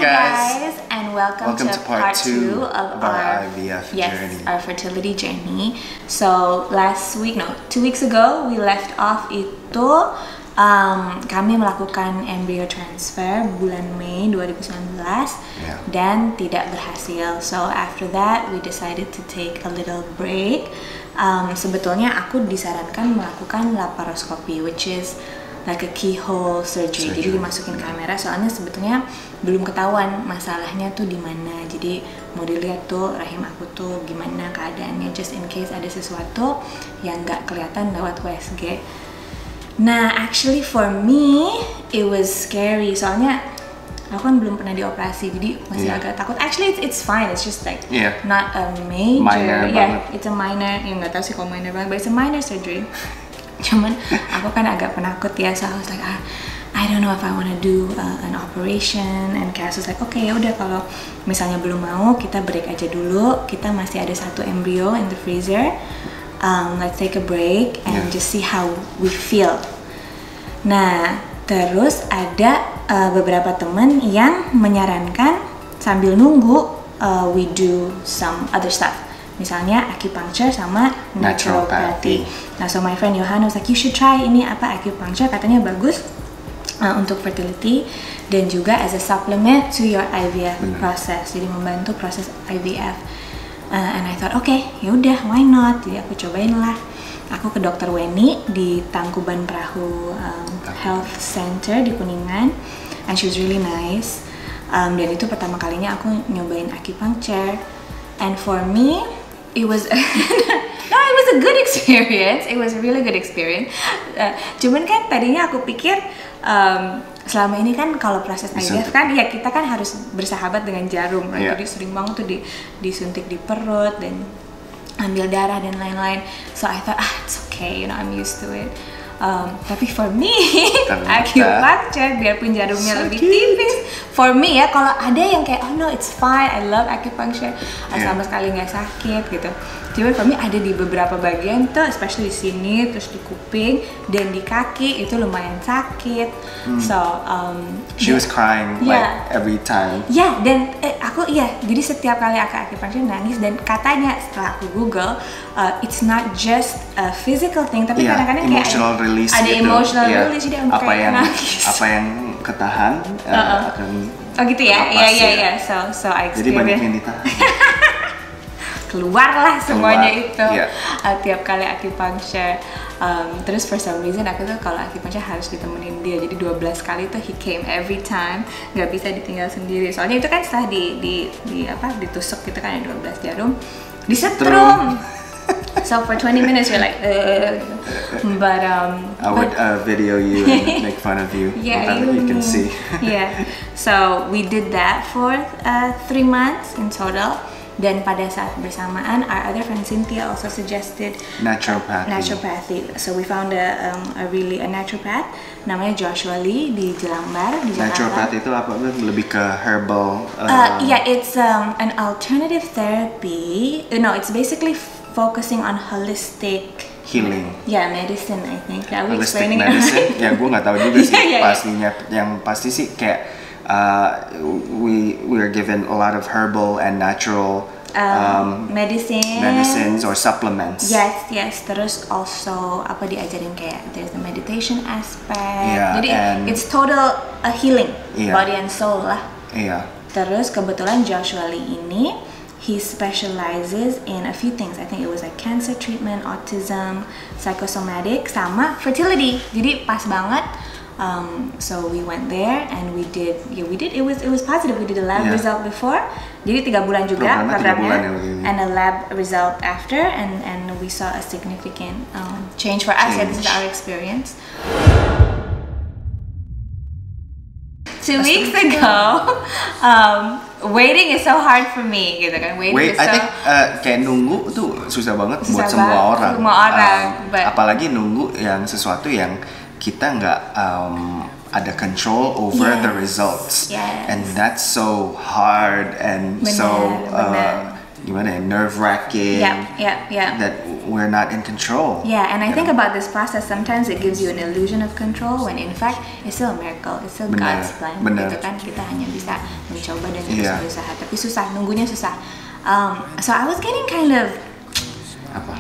guys, and welcome to part 2 of our IVF journey. our fertility journey. So last week, 2 weeks ago, we left off itu kami melakukan embryo transfer bulan Mei 2019 dan tidak berhasil. So after that, we decided to take a little break. Sebetulnya aku disarankan melakukan laparoskopi, which is like a keyhole surgery. Jadi dimasukin kamera, soalnya sebetulnya belum ketahuan masalahnya tuh di mana. Jadi mau dilihat tuh rahim aku tuh gimana keadaannya, just in case ada sesuatu yang nggak kelihatan lewat USG. Nah, actually for me it was scary, soalnya aku kan belum pernah dioperasi, jadi masih agak takut. Actually it's fine, it's just like not a major, it's a minor, ya nggak tahu sih kalau minor banget, but it's a minor surgery. Cuman aku kan agak penakut ya, so I was like, I don't know if I wanna do an operation. And Cass was like, okay, ya udah kalau misalnya belum mau, kita break aja dulu. Kita masih ada 1 embryo in the freezer. Let's take a break and just see how we feel. Nah, terus ada beberapa teman yang menyarankan sambil nunggu we do some other stuff. Misalnya acupuncture sama naturopathy. Nah, so my friend Johan was like, you should try ini acupuncture, katanya bagus untuk fertility dan juga as a supplement to your IVF process. Jadi membantu proses IVF. And I thought, okay, yaudah, why not? Jadi aku cobain lah. Aku ke Dr. Weni di Tangkuban Perahu Health Center di Kuningan, and she was really nice. Dan itu pertama kalinya aku nyobain acupuncture. And for me, it was it was a good experience. It was a really good experience. Cuman kan tadinya aku pikir selama ini kan kalau proses IVF kan ya kita kan harus bersahabat dengan jarum, right? Jadi sering banget tuh disuntik di perut dan ambil darah dan lain-lain. So I thought it's okay, I'm used to it. Tapi for me, acupuncture biarpun jarumnya lebih tipis, for me ya, kalau ada yang kayak oh no it's fine, I love acupuncture, sama sekali nggak sakit gitu. Cuma for me ada di beberapa bagian tuh, especially di sini, terus di kuping dan di kaki itu lumayan sakit. So she was crying like every time. Dan aku jadi setiap kali aku acupuncture nangis, dan katanya setelah aku Google it's not just a physical thing, tapi kadang-kadang kayak ada gitu. Emotional release, jadi aku kayak nangis. Apa yang ketahan akan gitu ya. Iya. So I experienced. Jadi banyak yang ditahan. Keluarlah semuanya itu tiap kali acupuncture. Terus for some reason aku tuh kalau acupuncture harus ditemenin dia, jadi 12 kali tuh he came every time, nggak bisa ditinggal sendiri. Soalnya itu kan setelah ditusuk gitu kan, ada 12 jarum disetrum. So for 20 minutes you're like but I would video you and make fun of you. You can see. So we did that for 3 months in total. Dan pada saat bersamaan, our other friend Cynthia also suggested naturopathy. So we found a naturopath namanya Joshua Lee di Jelambar, di Jakarta. Naturopathy itu apa? Lebih ke herbal? It's an alternative therapy. No, it's basically focusing on holistic healing. Medicine, I think. Holistic medicine. Ya, gue nggak tahu juga sih pastinya. Yang pasti sih kayak we are given a lot of herbal and natural medicines or supplements. Yes. Terus also diajarin kayak there's the meditation aspect. Jadi it's total healing, body and soul lah. Terus kebetulan Joshua Lee ini he specializes in a few things. I think it was like cancer treatment, autism, psychosomatic, sama fertility. Jadi pas banget. So we went there and we did. It was positive. We did a lab result before. Jadi 3 bulan juga programnya, and a lab result after, and we saw a significant change for us. This is our experience. 2 weeks ago, waiting is so hard for me, gitu kan. I think kayak nunggu tuh susah banget buat semua orang. Apalagi nunggu yang sesuatu yang kita nggak ada control over the results, and that's so hard and gimana ya, nerve wracking. That we're not in control. Yeah, and I think about this process, sometimes it gives you an illusion of control when in fact it's still a miracle, it's still God's plan. Gitu kan, kita hanya bisa mencoba dan terus berusaha, tapi susah, nunggunya susah. So I was getting kind of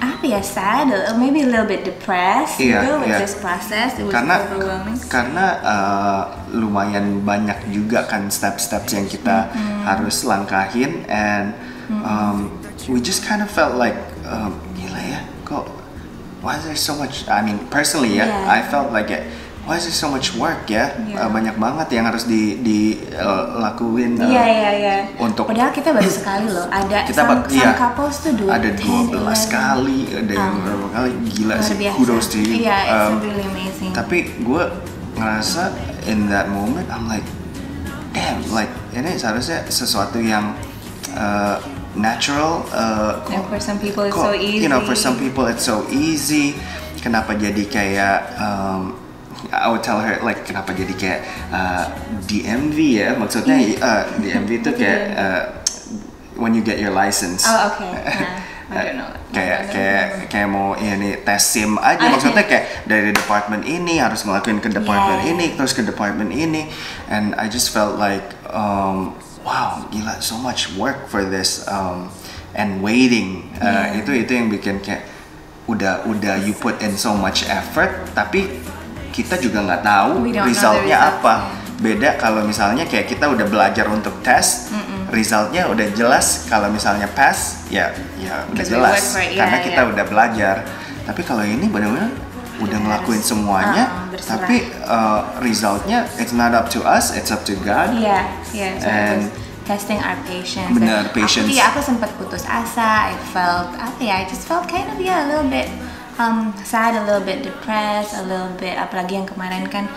apa ya, sad, or maybe a little bit depressed with this process. It was overwhelming. Karena lumayan banyak juga kan steps yang kita harus langkahin, and we just kind of felt like gila ya, kok why is there so much, I mean personally I felt like why is there so much work banyak banget yang harus dilakuin untuk, padahal kita baru sekali loh, ada some couples tuh ada 12 kali, ada yang berapa kali, gila sih, kudos to you. It's really amazing. Tapi gue ngerasa in that moment I'm like damn, like ini seharusnya sesuatu yang natural, and for some people it's so easy. You know, for some people it's so easy. Kenapa jadi kayak I would tell her like kenapa jadi kayak DMV ya, maksudnya DMV itu kayak when you get your license. Oh okay. I don't know. Kayak mau ini tes SIM aja, maksudnya kayak dari department ini harus ngelakuin ke department ini, terus ke department ini, and I just felt like wow, gila, so much work for this and waiting. Itu yang bikin kayak udah you put in so much effort, tapi kita juga nggak tahu resultnya apa. Beda kalau misalnya kayak kita udah belajar untuk tes, resultnya udah jelas. Kalau misalnya pass, ya udah jelas karena kita udah belajar. Tapi kalau ini benar-benar udah ngelakuin semuanya, tapi resultnya it's not up to us, it's up to God. So and testing our patience. Benar, patience. Aku sempat putus asa. I just felt kind of a little bit sad, a little bit depressed, a little bit, apalagi yang kemarin kan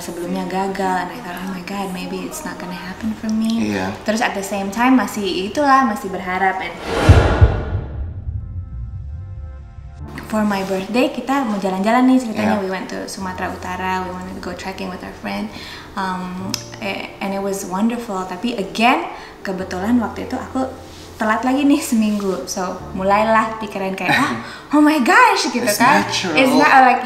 sebelumnya gagal, and I thought, oh my god, maybe it's not gonna happen for me. Terus at the same time masih berharap, and for my birthday kita mau jalan-jalan nih ceritanya. We went to Sumatera Utara, we wanted to go trekking with our friend, and it was wonderful. Tapi again, kebetulan waktu itu aku telat lagi nih seminggu, so mulailah pikiran kayak oh my gosh gitu kan, it's not like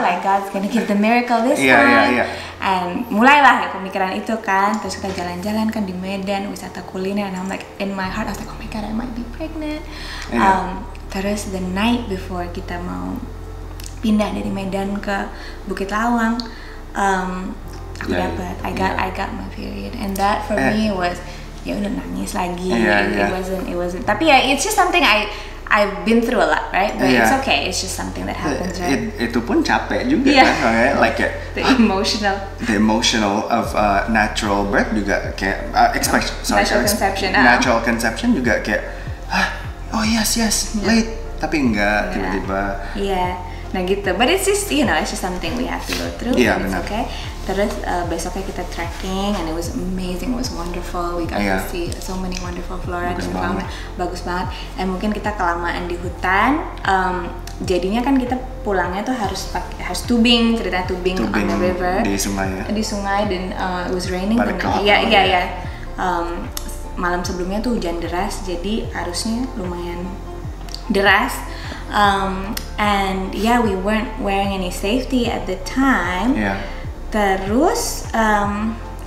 like God's gonna give the miracle this time. And mulailah pemikiran itu kan, terus kita jalan-jalan kan di Medan, wisata kuliner, and I'm like in my heart I was like, oh my god, I might be pregnant. Terus the night before kita mau pindah dari Medan ke Bukit Lawang, aku dapat I got my period, and that for me was ya udah nangis lagi. It wasn't. Tapi it's just something I've been through a lot, right? But it's okay. It's just something that happens, right? Itu pun capek juga kan, like the emotional of natural birth juga kayak natural conception juga kayak oh yes late, tapi enggak tiba-tiba. Nah gitu. But it's just it's just something we have to go through. And it's okay. Terus besoknya kita trekking, and it was amazing, it was wonderful. We got to see so many wonderful flora dan fauna, bagus banget. And mungkin kita kelamaan di hutan, jadinya kan kita pulangnya tuh harus tubing, cerita tubing on the river, di sungai dan it was raining. Malam sebelumnya tuh hujan deras, jadi arusnya lumayan deras. And we weren't wearing any safety at the time. Terus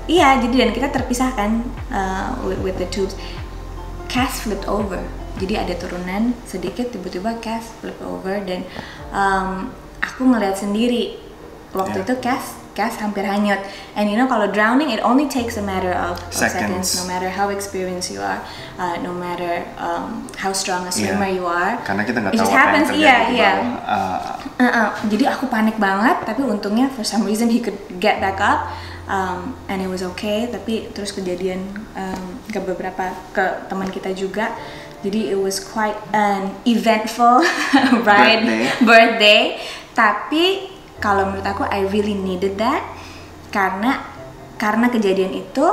jadi dan kita terpisahkan with the tubes. Cass flipped over, jadi ada turunan sedikit, tiba-tiba Cass flip over, dan aku ngeliat sendiri waktu itu Cass hampir hanyut. And kalau drowning it only takes a matter of seconds, no matter how experienced you are, no matter how strong a swimmer you are. Karena kita nggak tahu apa yang terjadi di bawah. Jadi aku panik banget, tapi untungnya for some reason he could get back up, and it was okay. Tapi terus kejadian ke teman kita juga. Jadi it was quite an eventful birthday. Tapi kalau menurut aku, I really needed that karena kejadian itu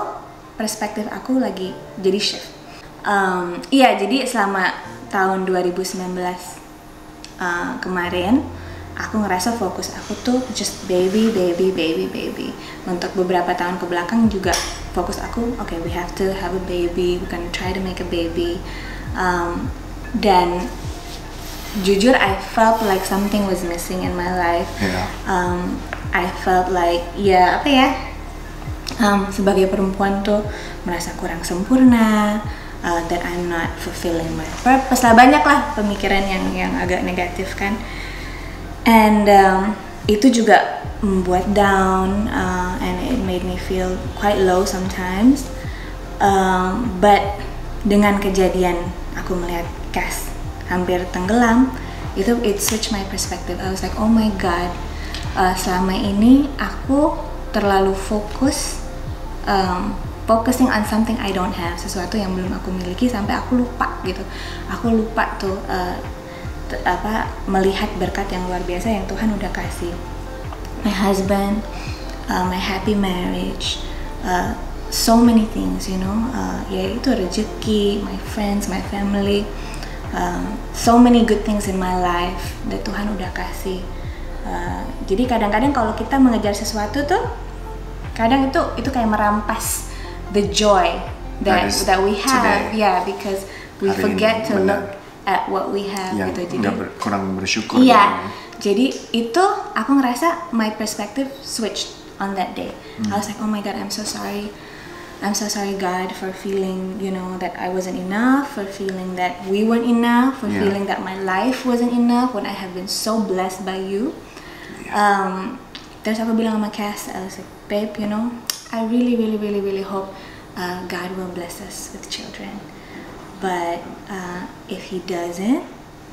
perspektif aku lagi jadi shift. Jadi selama tahun 2019 kemarin, aku ngerasa fokus aku tuh just baby. Untuk beberapa tahun ke belakang juga fokus aku, okay, we have to have a baby, we're gonna try to make a baby. Dan jujur I felt like something was missing in my life. I felt like sebagai perempuan tuh merasa kurang sempurna, that I'm not fulfilling my purpose lah, banyak lah pemikiran yang agak negatif kan. And itu juga membuat down, and it made me feel quite low sometimes. But dengan kejadian aku melihat Cass hampir tenggelam, it switched my perspective. I was like, oh my god, selama ini aku terlalu focusing on something I don't have, sesuatu yang belum aku miliki sampai aku lupa gitu. Aku lupa tuh melihat berkat yang luar biasa yang Tuhan udah kasih. My husband, my happy marriage, so many things, yaitu rezeki, my friends, my family, so many good things in my life that Tuhan udah kasih. Jadi kadang-kadang kalau kita mengejar sesuatu tuh, kadang itu kayak merampas the joy that we have, because we forget to look at what we have gitu. Jadi kurang bersyukur. Jadi itu aku ngerasa my perspective switched on that day. I was like, oh my god, I'm so sorry God for feeling that I wasn't enough, for feeling that we weren't enough, for feeling that my life wasn't enough when I have been so blessed by you. Terus aku bilang sama Cass, I was like, babe, I really hope God will bless us with children, but if He doesn't,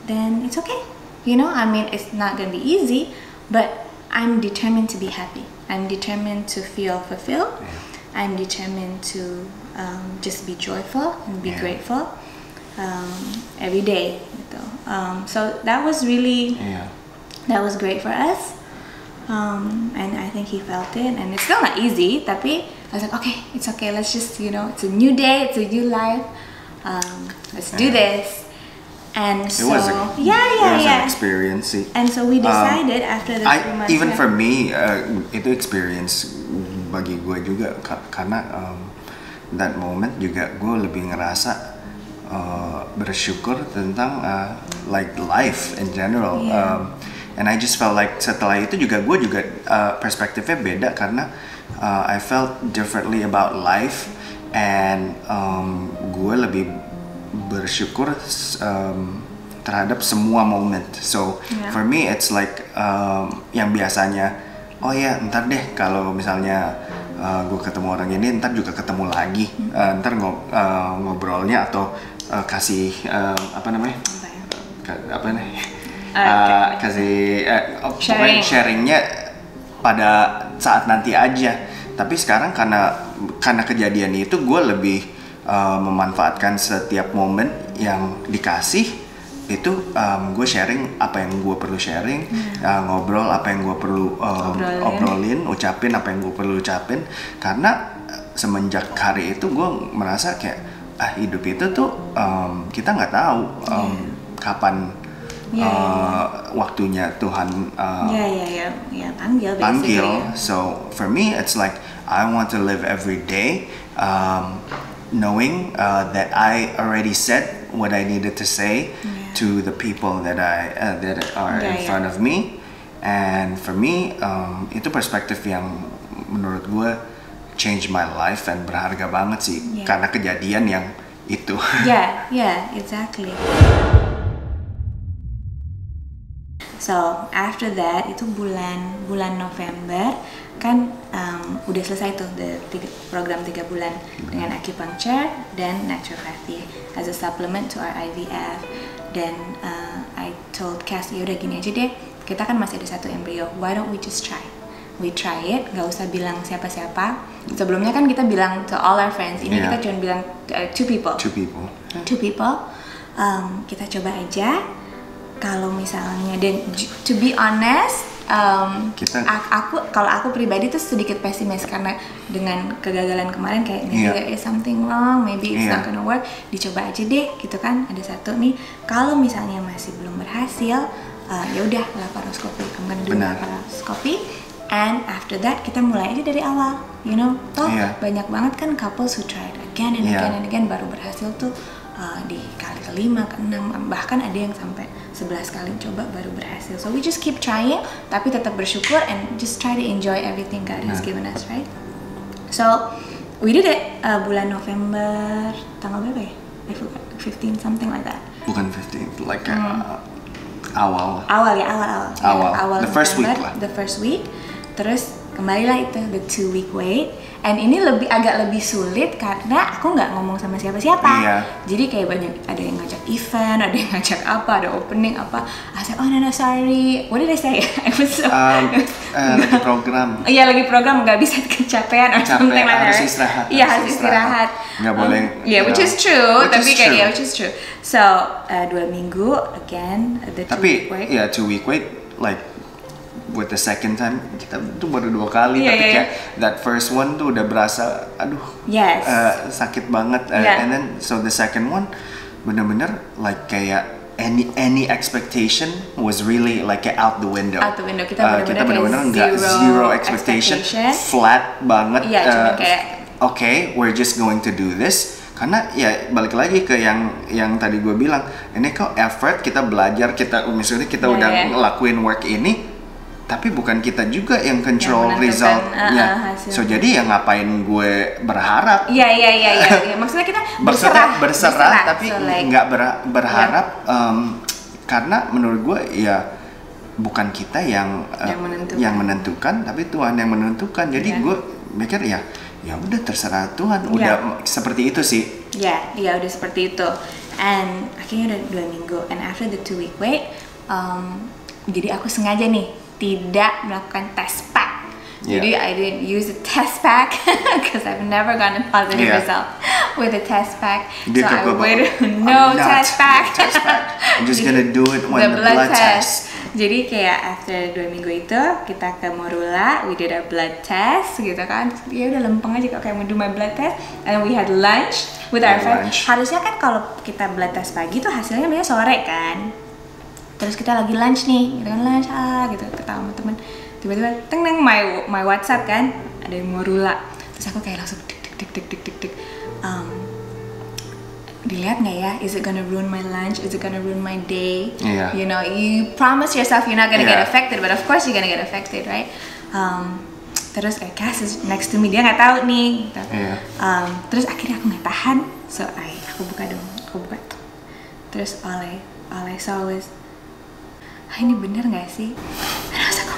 then it's okay. I mean, it's not gonna be easy, but I'm determined to be happy. I'm determined to feel fulfilled. I'm determined to just be joyful and be grateful every day. Gitu. So that was really that was great for us, and I think he felt it. And it's still not easy, tapi I was like, okay, it's okay. Let's just it's a new day, it's a new life. Let's do this. And it so was an experience. And so we decided after the 3 months. Even for me, itu experience bagi gue juga karena that moment juga gue lebih ngerasa bersyukur tentang like life in general. And I just felt like setelah itu juga gue juga perspektifnya beda karena I felt differently about life, and gue lebih bersyukur terhadap semua moment. So for me it's like yang biasanya ntar deh kalau misalnya gue ketemu orang ini ntar juga ketemu lagi, ntar ngobrolnya atau kasih sharingnya pada saat nanti aja. Tapi sekarang karena kejadian itu gue lebih memanfaatkan setiap momen yang dikasih itu, gue sharing apa yang gue perlu sharing, ngobrol apa yang gue perlu obrolin, ucapin apa yang gue perlu ucapin, karena semenjak hari itu gue merasa kayak hidup itu tuh kita nggak tahu kapan waktunya Tuhan panggil. So for me it's like I want to live every day knowing that I already said what I needed to say to the people that are in front of me. And for me itu perspektif yang menurut gue change my life and berharga banget sih karena kejadian yang itu. Exactly. So after that itu bulan November kan udah selesai tuh program 3 bulan dengan acupuncture dan naturopathy as a supplement to our IVF. Dan I told Cass, ya udah gini aja deh, kita kan masih ada 1 embrio, why don't we just try? We try it, nggak usah bilang siapa-siapa. Sebelumnya kan kita bilang to all our friends, ini kita cuma bilang 2 people. Kita coba aja. Kalau misalnya, dan to be honest, kalau aku pribadi tuh sedikit pesimis karena dengan kegagalan kemarin kayak maybe there is something wrong, maybe it's not gonna work. Dicoba aja deh, gitu kan? Ada 1 nih. Kalau misalnya masih belum berhasil, ya udah laparoskopi, I'm gonna do laparoskopi. And after that kita mulai aja dari awal, toh banyak banget kan couples who tried again and again and again baru berhasil tuh di kali ke-5, ke-6, bahkan ada yang sampai 11 kali coba baru berhasil. So we just keep trying, tapi tetap bersyukur and just try to enjoy everything God has given us, right? So we did it bulan November, tanggal berapa ya? I forgot, 15 something like that. Bukan 15, like awal. Awal The first week November, lah. the first week. Terus kembalilah itu the 2-week wait. And ini agak lebih sulit karena aku nggak ngomong sama siapa-siapa. Iya. Jadi kayak banyak, ada yang ngajak event, ada yang ngajak apa, ada opening apa. I said, oh no sorry. What did I say? I was so Lagi program. Iya lagi program, nggak bisa kecapean or something like that. Harus istirahat. Iya harus istirahat. Nggak boleh. Yeah, which is true. Tapi kayak true. which is true. So 2 minggu again the 2-week wait. Ya 2-week wait, like with the second time kita tuh baru 2 kali, Yeah, tapi yeah, kayak that first one tuh udah berasa, aduh, Yes. sakit banget. Yeah. And then so the second one bener-bener like kayak any expectation was really like kayak out the window. Out the window. Kita bener-bener kayak nggak zero expectation, expectation. flat banget. Iya, cuma kayak okay, we're just going to do this. Karena ya balik lagi ke yang tadi gue bilang, ini kok effort, kita belajar, misalnya kita udah ngelakuin work ini, tapi bukan kita juga yang control resultnya. So jadi ya ngapain gue berharap? Iya. Maksudnya kita berserah tapi nggak berharap. Karena menurut gue ya bukan kita yang menentukan, tapi Tuhan yang menentukan. Jadi gue mikir ya udah terserah Tuhan. Udah seperti itu sih. Iya udah seperti itu. And akhirnya udah 2 minggu. And after the 2-week wait, jadi aku sengaja nih tidak melakukan test pack. Jadi I didn't use a test pack because I've never gotten a positive result with a test pack. So I waited no test pack. I'm just gonna do it when the blood test. Jadi kayak after 2 minggu itu kita ke Morula, we did a blood test gitu kan. Ya udah lempeng aja kayak mau do my blood test. And we had lunch with our friends. Harusnya kan kalau kita blood test pagi tuh hasilnya biasanya sore kan. Terus kita lagi lunch nih, gitu kan lunch gitu ketawa sama temen. Tiba-tiba teng my WhatsApp kan, ada yang Morula. Terus aku kayak langsung tik. Dilihat nggak ya? Is it gonna ruin my lunch? Is it gonna ruin my day? Yeah. You know, you promise yourself you're not gonna get affected, but of course you're gonna get affected, right? Terus kayak Cass is next to me, dia nggak tahu nih. Gitu. Terus akhirnya aku nggak tahan, so aku buka. Terus all I saw was, ini bener nggak sih? And I was like, oh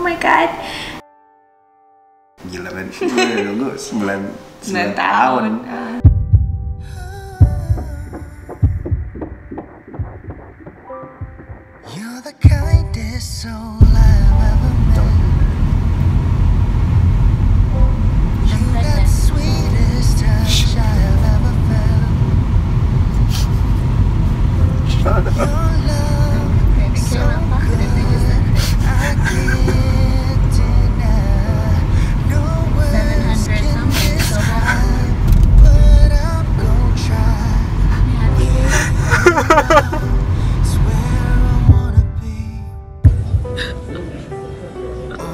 my god. Gila kan, udah nunggu 9 tahun. You're the kindest soul I've ever met. You got the sweetest touch I've ever felt. Shut up. Your love so good, I can't deny. No words can describe, but I'm gonna try. It's where I wanna be. Oh,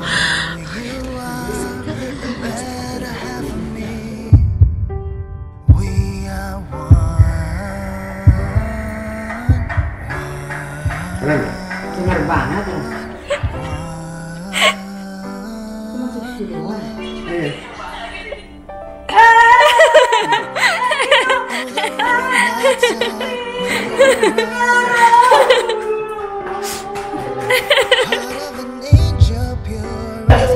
you are the better half of me. We are Bener banget ya. Masuk sini doang. Heart of an angel, pure as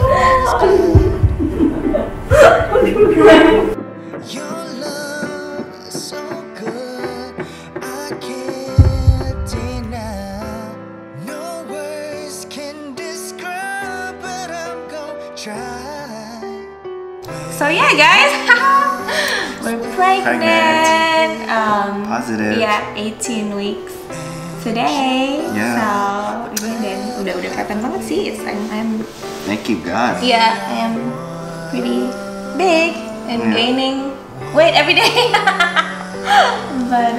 your love is so good, I can't deny. No words can describe, but I'm gonna try. So yeah, guys, we're pregnant. Positive. Yeah, 18 weeks today. Yeah. So dan udah kelihatan banget sih. I'm Thank you God. yeah, I am pretty big and gaining weight every day. But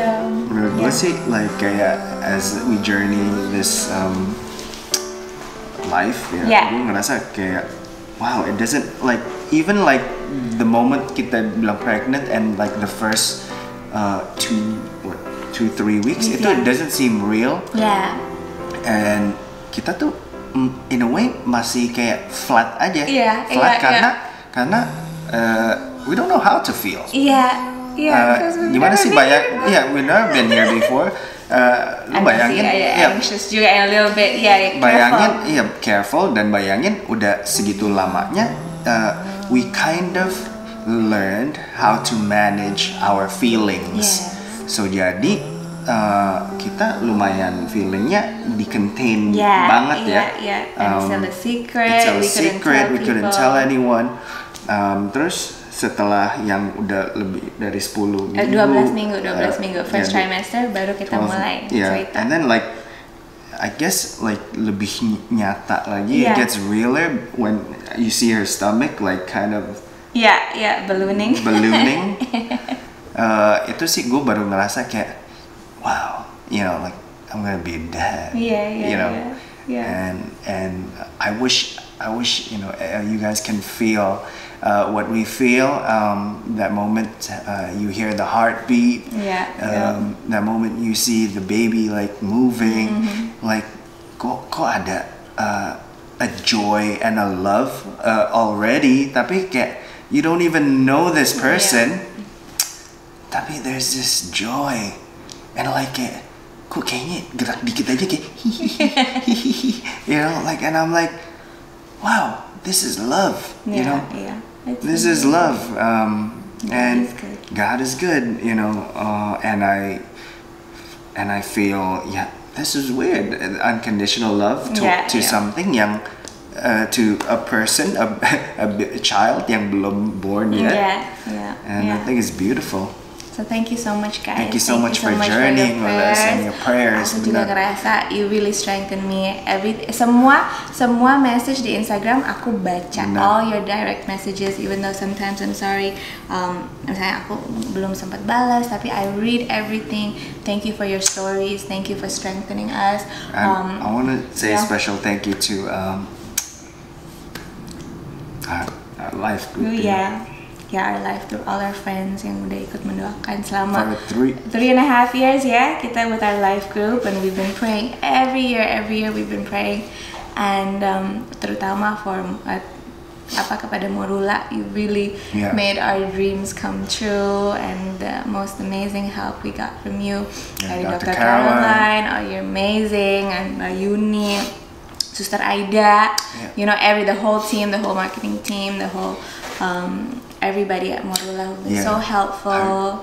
Menurut gue sih like kayak as we journey this life ya, gue ngerasa kayak wow, it doesn't like even like the moment kita bilang pregnant and like the first 2-3 weeks itu Yeah. doesn't seem real, Yeah. and kita tuh in a way masih kayak flat aja, Iya, flat iya, karena we don't know how to feel. Yeah. Yeah. Because we've Gimana never sih been here. we've never been here before. Lu bayangin, anxious juga a little bit, bayangin, careful. careful, dan bayangin udah segitu lamanya, we kind of learned how to manage our feelings. Yes. So jadi kita lumayan feelingnya di-contain Yeah, banget ya. Yeah. And it's still a secret. It's a We secret. We couldn't people. tell anyone. Terus setelah yang udah lebih dari 10 minggu, 12 minggu first yeah, trimester baru kita 12, mulai yeah. cerita. And then like I guess like lebih nyata lagi, Yeah. it gets realer when you see her stomach like kind of Yeah, ballooning. Itu sih gue baru ngerasa kayak wow, you know, like I'm gonna be a dad. Yeah, you know. yeah. And I wish you know you guys can feel what we feel, that moment you hear the heartbeat, that moment you see the baby like moving, like kok ada a joy and a love already, tapi kayak you don't even know this person, tapi there's this joy and like kayak kok kayaknya gerak dikit aja kayak you know, like, and I'm like wow, this is love, you know. This is love, and God is good, you know, and I feel this is weird, unconditional love to something yang to a person, a child yang belum born yet, and I think it's beautiful. So thank you so much, guys. Thank you so much for journeying with us and your prayers. Aku juga ngerasa you really strengthen me. Semua message di Instagram aku baca. All your direct messages, even though sometimes I'm sorry, misalnya aku belum sempat balas, tapi I read everything. Thank you for your stories. Thank you for strengthening us. I want to say a special thank you to our life group. Our life group, all our friends yang udah ikut mendoakan selama for 3.5 years kita with our life group, and we've been praying every year we've been praying, and terutama for kepada Morula, you really made our dreams come true, and the most amazing help we got from you, dari Dr. Caroline, you're amazing, and Yuni, Sister Aida, you know, the whole team, the whole marketing team, the whole everybody at Morula who was so helpful.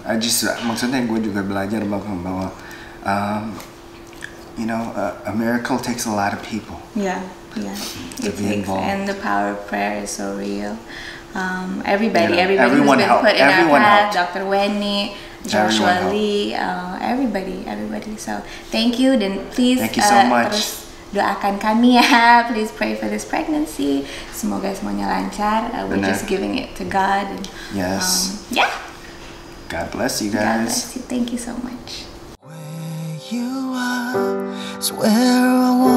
I just maksudnya gue juga belajar bahwa you know, a miracle takes a lot of people. It takes, and the power of prayer is so real. Everybody who's been put in our path, Dr. Wenny, Joshua Lee, everybody. So thank you, dan please thank you so much. Terus doakan kami ya. Please pray for this pregnancy. Semoga semuanya lancar. We're just giving it to God. And, yes. God bless you guys. God bless you. Thank you so much. Where you are is where I want